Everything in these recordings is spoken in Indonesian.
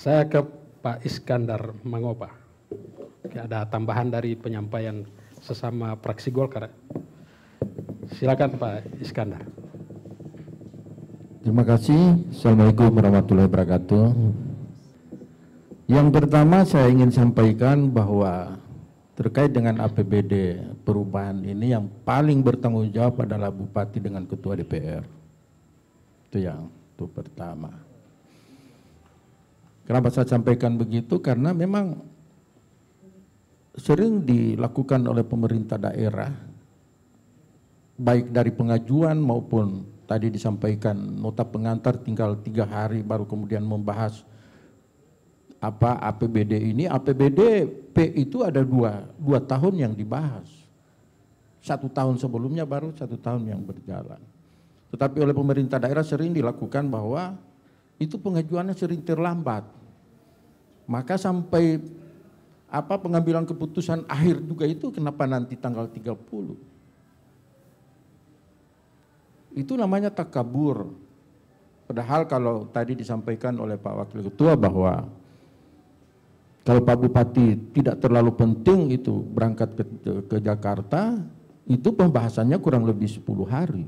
Saya ke Pak Iskandar Mangopa. Ada tambahan dari penyampaian sesama fraksi Golkar. Silakan Pak Iskandar. Terima kasih. Assalamualaikum warahmatullahi wabarakatuh. Yang pertama saya ingin sampaikan bahwa terkait dengan APBD perubahan ini yang paling bertanggung jawab adalah Bupati dengan Ketua DPR. Itu pertama. Kenapa saya sampaikan begitu? Karena memang sering dilakukan oleh pemerintah daerah, baik dari pengajuan maupun tadi disampaikan nota pengantar tinggal 3 hari baru kemudian membahas apa APBD ini. APBD P itu ada dua tahun yang dibahas. 1 tahun sebelumnya baru 1 tahun yang berjalan. Tetapi oleh pemerintah daerah sering dilakukan bahwa itu pengajuannya sering terlambat. Maka sampai pengambilan keputusan akhir juga itu kenapa nanti tanggal 30. Itu namanya takabur. Padahal kalau tadi disampaikan oleh Pak Wakil Ketua bahwa kalau Pak Bupati tidak terlalu penting itu berangkat ke Jakarta, itu pembahasannya kurang lebih 10 hari.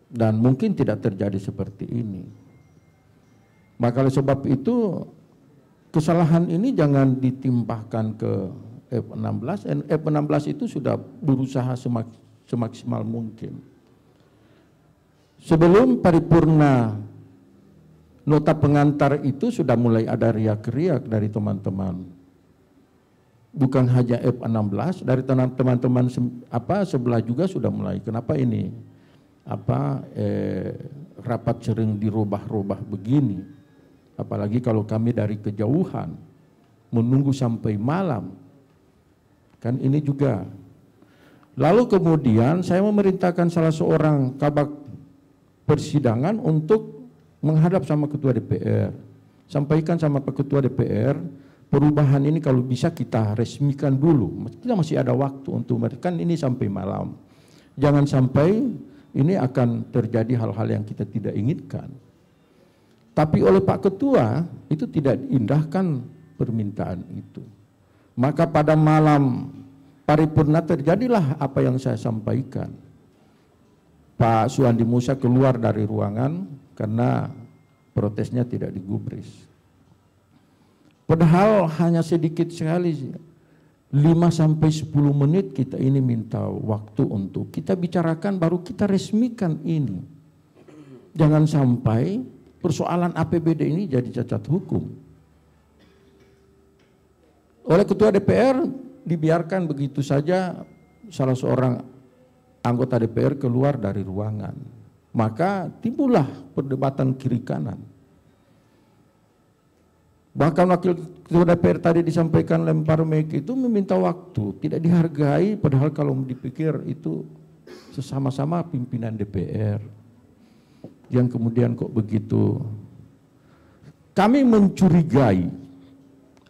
Dan mungkin tidak terjadi seperti ini. Maka oleh sebab itu kesalahan ini jangan ditimpahkan ke F16. F16 itu sudah berusaha semaksimal mungkin. Sebelum paripurna nota pengantar itu sudah mulai ada riak-riak dari teman-teman. Bukan hanya F16, dari teman-teman sebelah juga sudah mulai. Kenapa ini rapat sering dirubah-rubah begini? Apalagi kalau kami dari kejauhan menunggu sampai malam. Kan ini juga. Lalu kemudian saya memerintahkan salah seorang kabak persidangan untuk menghadap sama Ketua DPR. Sampaikan sama Pak Ketua DPR, perubahan ini kalau bisa kita resmikan dulu. Kita masih ada waktu untuk kan ini sampai malam. Jangan sampai ini akan terjadi hal-hal yang kita tidak inginkan. Tapi oleh Pak Ketua itu tidak diindahkan permintaan itu. Maka pada malam paripurna terjadilah apa yang saya sampaikan. Pak Suandi Musa keluar dari ruangan karena protesnya tidak digubris. Padahal hanya sedikit sekali, 5-10 menit kita ini minta waktu untuk kita bicarakan baru kita resmikan ini. Jangan sampai persoalan APBD ini jadi cacat hukum. Oleh Ketua DPR dibiarkan begitu saja salah seorang anggota DPR keluar dari ruangan. Maka timbullah perdebatan kiri kanan. Bahkan Wakil Ketua DPR tadi disampaikan lempar mic itu meminta waktu, tidak dihargai, padahal kalau dipikir itu sesama-sama pimpinan DPR. Yang kemudian kok begitu. Kami mencurigai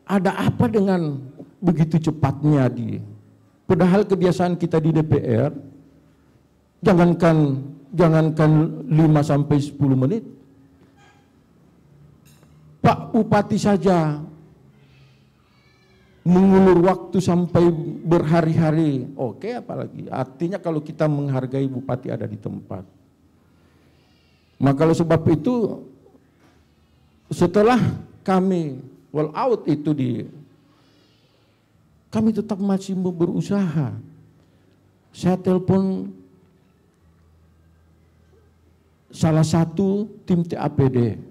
ada apa dengan begitu cepatnya padahal kebiasaan kita di DPR jangankan 5-10 menit. Pak Bupati saja mengulur waktu sampai berhari-hari. Oke, apalagi artinya kalau kita menghargai Bupati ada di tempat. Maka oleh sebab itu setelah kami wall out itu kami tetap masih berusaha. Saya telepon salah satu tim TAPD.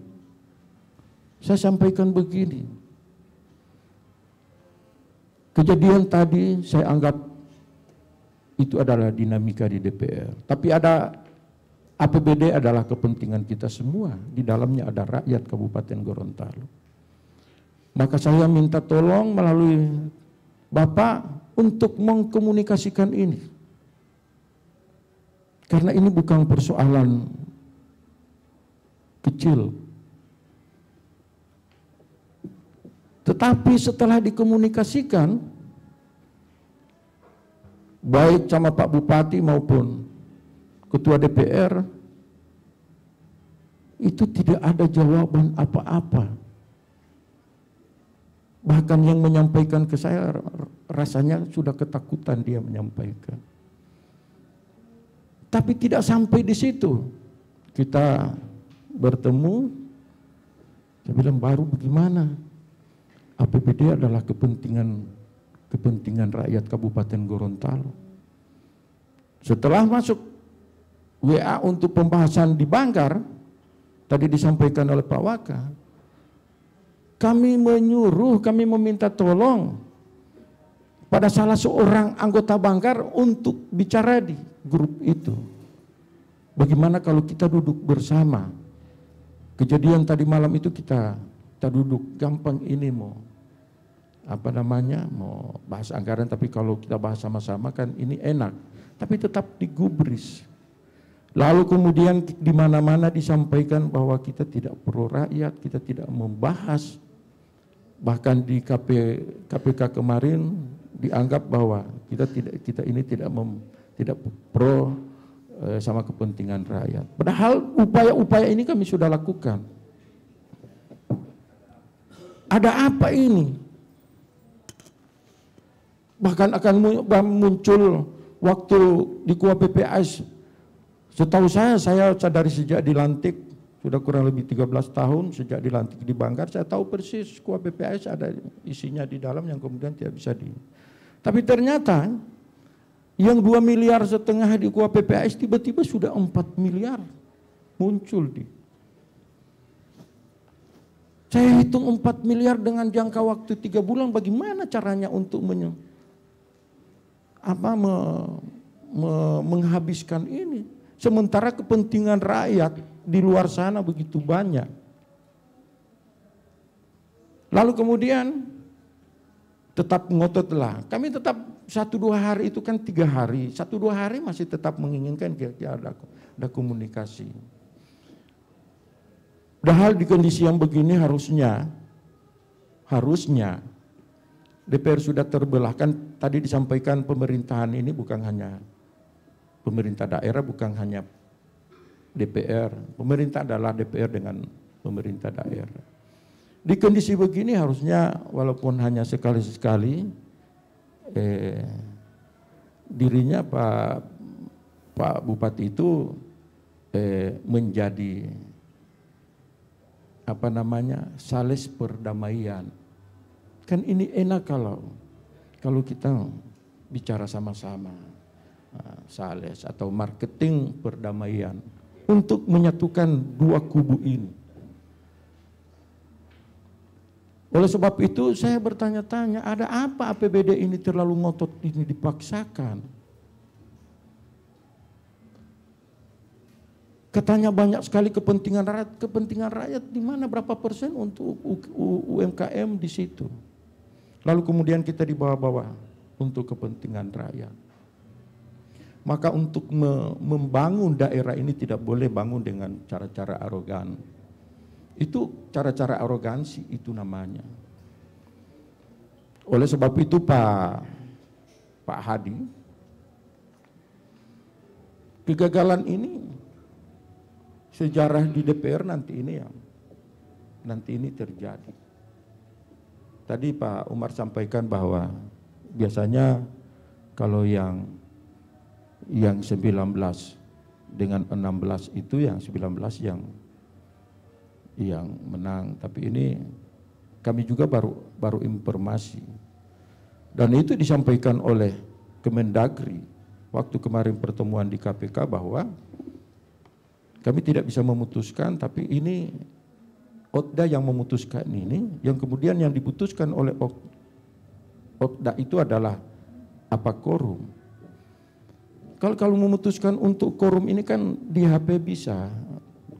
Saya sampaikan begini. Kejadian tadi saya anggap itu adalah dinamika di DPR. Tapi APBD adalah kepentingan kita semua. Di dalamnya ada rakyat Kabupaten Gorontalo. Maka saya minta tolong melalui Bapak untuk mengkomunikasikan ini. Karena ini bukan persoalan kecil. Tetapi setelah dikomunikasikan, baik sama Pak Bupati maupun Ketua DPR, itu tidak ada jawaban apa-apa. Bahkan yang menyampaikan ke saya rasanya sudah ketakutan dia menyampaikan. Tapi tidak sampai di situ. Kita bertemu, saya bilang baru bagaimana? APBD adalah kepentingan rakyat Kabupaten Gorontalo. Setelah masuk WA untuk pembahasan di Banggar, tadi disampaikan oleh Pak Waka, kami meminta tolong pada salah seorang anggota Banggar untuk bicara di grup itu. Bagaimana kalau kita duduk bersama? Kejadian tadi malam itu kita duduk, gampang ini mau bahas anggaran, tapi kalau kita bahas sama-sama kan ini enak, tapi tetap digubris. Lalu kemudian di mana-mana disampaikan bahwa kita tidak pro rakyat, kita tidak membahas. Bahkan di KPK kemarin dianggap bahwa kita ini tidak pro sama kepentingan rakyat. Padahal upaya-upaya ini kami sudah lakukan. Ada apa ini? Bahkan akan muncul waktu di KUA PPS. Setahu saya sadari sejak dilantik, sudah kurang lebih 13 tahun sejak dilantik di Banggar, saya tahu persis KUA PPS ada isinya di dalam yang kemudian tidak bisa Tapi ternyata yang 2,5 miliar di KUA PPS tiba-tiba sudah 4 miliar muncul Saya hitung 4 miliar dengan jangka waktu 3 bulan, bagaimana caranya untuk menghabiskan ini? Sementara kepentingan rakyat di luar sana begitu banyak. Lalu kemudian tetap ngototlah. Kami tetap 1-2 hari itu kan 3 hari. 1-2 hari masih tetap menginginkan kira-kira ada komunikasi. Padahal di kondisi yang begini harusnya DPR sudah terbelah. Kan tadi disampaikan pemerintahan ini bukan hanya pemerintah daerah, bukan hanya DPR. Pemerintah adalah DPR dengan pemerintah daerah. Di kondisi begini harusnya walaupun hanya sekali-sekali dirinya Pak Bupati itu menjadi sales perdamaian. Kan ini enak kalau kita bicara sama-sama, sales atau marketing perdamaian untuk menyatukan dua kubu ini. Oleh sebab itu saya bertanya-tanya, ada apa APBD ini terlalu ngotot ini dipaksakan? Katanya banyak sekali kepentingan rakyat di mana berapa persen untuk UMKM di situ. Lalu kemudian kita dibawa-bawa untuk kepentingan rakyat. Maka untuk membangun daerah ini tidak boleh bangun dengan cara-cara arogan. Itu cara-cara arogansi itu namanya. Oleh sebab itu Pak Hadi, kegagalan ini sejarah di DPR nanti ini terjadi. Tadi Pak Umar sampaikan bahwa biasanya kalau yang 19 dengan 16 itu yang 19 yang menang, tapi ini kami juga baru informasi. Dan itu disampaikan oleh Kemendagri waktu kemarin pertemuan di KPK bahwa kami tidak bisa memutuskan, tapi ini Okda yang memutuskan ini, yang kemudian yang diputuskan oleh Okda itu adalah apa quorum. Kalau memutuskan untuk quorum ini kan di HP bisa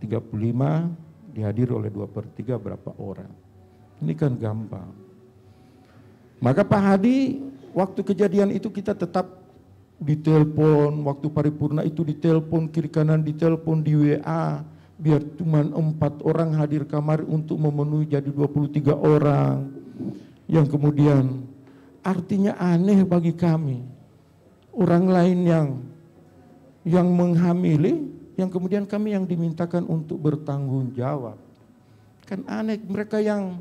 35 dihadiri oleh 2/3 berapa orang. Ini kan gampang. Maka Pak Hadi waktu kejadian itu kita tetap ditelepon, waktu paripurna itu ditelepon, kiri kanan ditelepon, di WA, biar cuma 4 orang hadir kamar untuk memenuhi jadi 23 orang. Yang kemudian artinya aneh bagi kami. Orang lain yang menghamili yang kemudian kami yang dimintakan untuk bertanggung jawab. Kan aneh, mereka yang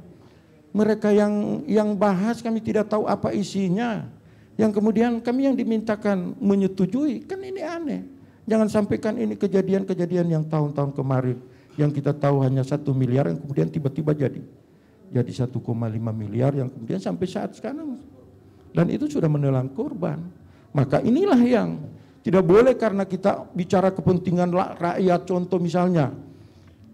bahas kami tidak tahu apa isinya. Yang kemudian kami yang dimintakan menyetujui, kan ini aneh. Jangan sampaikan ini kejadian-kejadian yang tahun-tahun kemarin yang kita tahu hanya 1 miliar yang kemudian tiba-tiba jadi 1,5 miliar yang kemudian sampai saat sekarang. Dan itu sudah menelan korban. Maka inilah yang tidak boleh karena kita bicara kepentingan rakyat. Contoh misalnya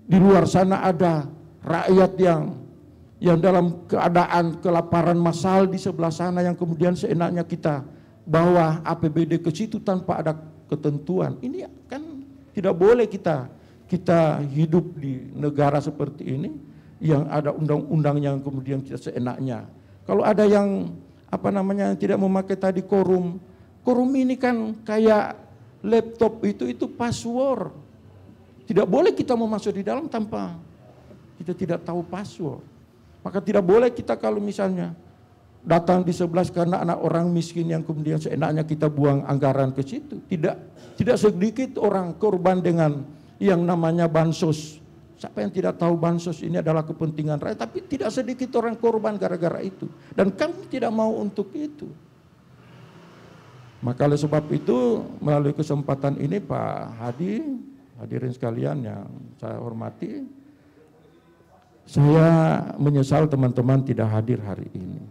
di luar sana ada rakyat yang dalam keadaan kelaparan massal di sebelah sana yang kemudian seenaknya kita bawa APBD ke situ tanpa ada ketentuan. Ini kan tidak boleh kita hidup di negara seperti ini yang ada undang-undang yang kemudian kita seenaknya. Kalau ada yang yang tidak memakai tadi korum ini kan kayak laptop itu password. Tidak boleh kita mau masuk di dalam tanpa kita tidak tahu password. Maka tidak boleh kita kalau misalnya datang di 11 karena anak orang miskin yang kemudian seenaknya kita buang anggaran ke situ. Tidak sedikit orang korban dengan yang namanya bansos. Siapa yang tidak tahu bansos ini adalah kepentingan rakyat, tapi tidak sedikit orang korban gara-gara itu. Dan kami tidak mau untuk itu. Maka oleh sebab itu melalui kesempatan ini Pak hadirin sekalian yang saya hormati, saya menyesal teman-teman tidak hadir hari ini.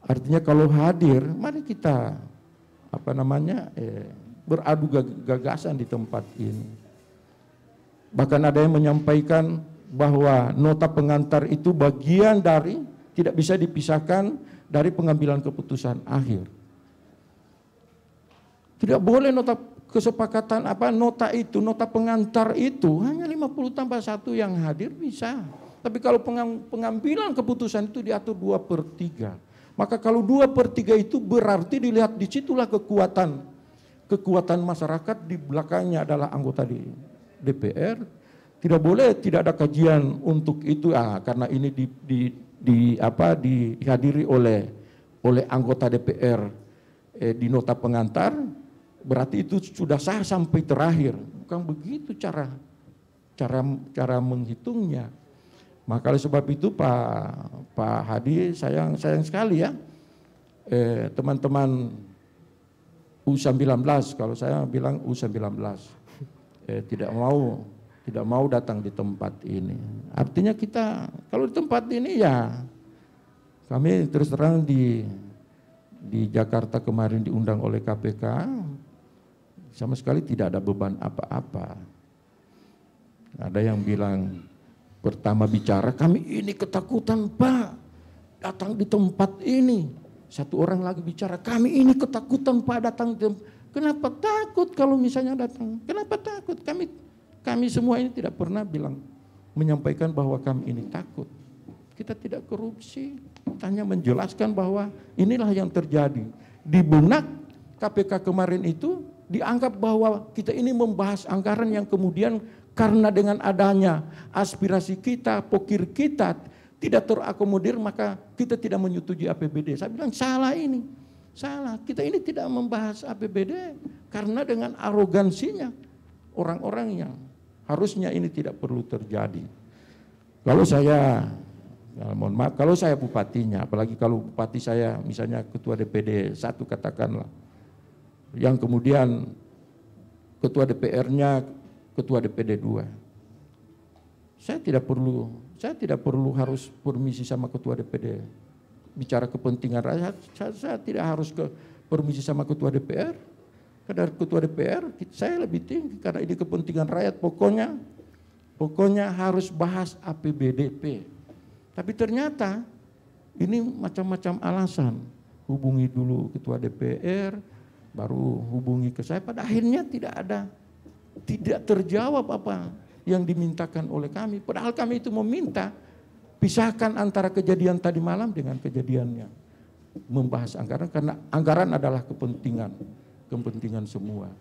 Artinya kalau hadir, mari kita beradu gagasan di tempat ini. Bahkan ada yang menyampaikan bahwa nota pengantar itu bagian dari tidak bisa dipisahkan dari pengambilan keputusan akhir. Tidak boleh nota kesepakatan nota pengantar itu hanya 50 tambah 1 yang hadir bisa. Tapi kalau pengambilan keputusan itu diatur 2/3. Maka kalau 2/3 itu berarti dilihat disitulah kekuatan masyarakat, di belakangnya adalah anggota di DPR. Tidak boleh tidak ada kajian untuk itu karena ini dihadiri oleh anggota DPR di nota pengantar, berarti itu sudah sah sampai terakhir. Bukan begitu cara menghitungnya. Maka oleh sebab itu Pak Hadi, sayang sekali ya, teman-teman U19, kalau saya bilang U19, tidak mau datang di tempat ini. Artinya kita kalau di tempat ini ya, kami terus terang di Jakarta kemarin diundang oleh KPK, sama sekali tidak ada beban apa-apa. Ada yang bilang, pertama bicara, kami ini ketakutan Pak, datang di tempat ini. Satu orang lagi bicara, kami ini ketakutan Pak datang di tempat. Kenapa takut kalau misalnya datang? Kenapa takut? Kami semua ini tidak pernah menyampaikan bahwa kami ini takut. Kita tidak korupsi, kita hanya menjelaskan bahwa inilah yang terjadi. Di benak KPK kemarin itu dianggap bahwa kita ini membahas anggaran yang kemudian karena dengan adanya aspirasi kita, pokir kita tidak terakomodir, maka kita tidak menyetujui APBD. Saya bilang salah ini, salah. Kita ini tidak membahas APBD karena dengan arogansinya orang-orang yang harusnya ini tidak perlu terjadi. Kalau saya, mohon maaf, kalau saya bupatinya, apalagi kalau bupati saya misalnya ketua DPD 1 katakanlah, yang kemudian ketua DPR-nya ketua DPD 2. Saya tidak perlu harus permisi sama ketua DPD. Bicara kepentingan rakyat, saya tidak harus permisi sama ketua DPR. Karena ketua DPR saya lebih tinggi karena ini kepentingan rakyat. Pokoknya harus bahas APBDP. Tapi ternyata ini macam-macam alasan. Hubungi dulu ketua DPR, baru hubungi ke saya. Pada akhirnya tidak terjawab apa yang dimintakan oleh kami. Padahal kami itu meminta pisahkan antara kejadian tadi malam dengan kejadiannya. Membahas anggaran karena anggaran adalah kepentingan semua.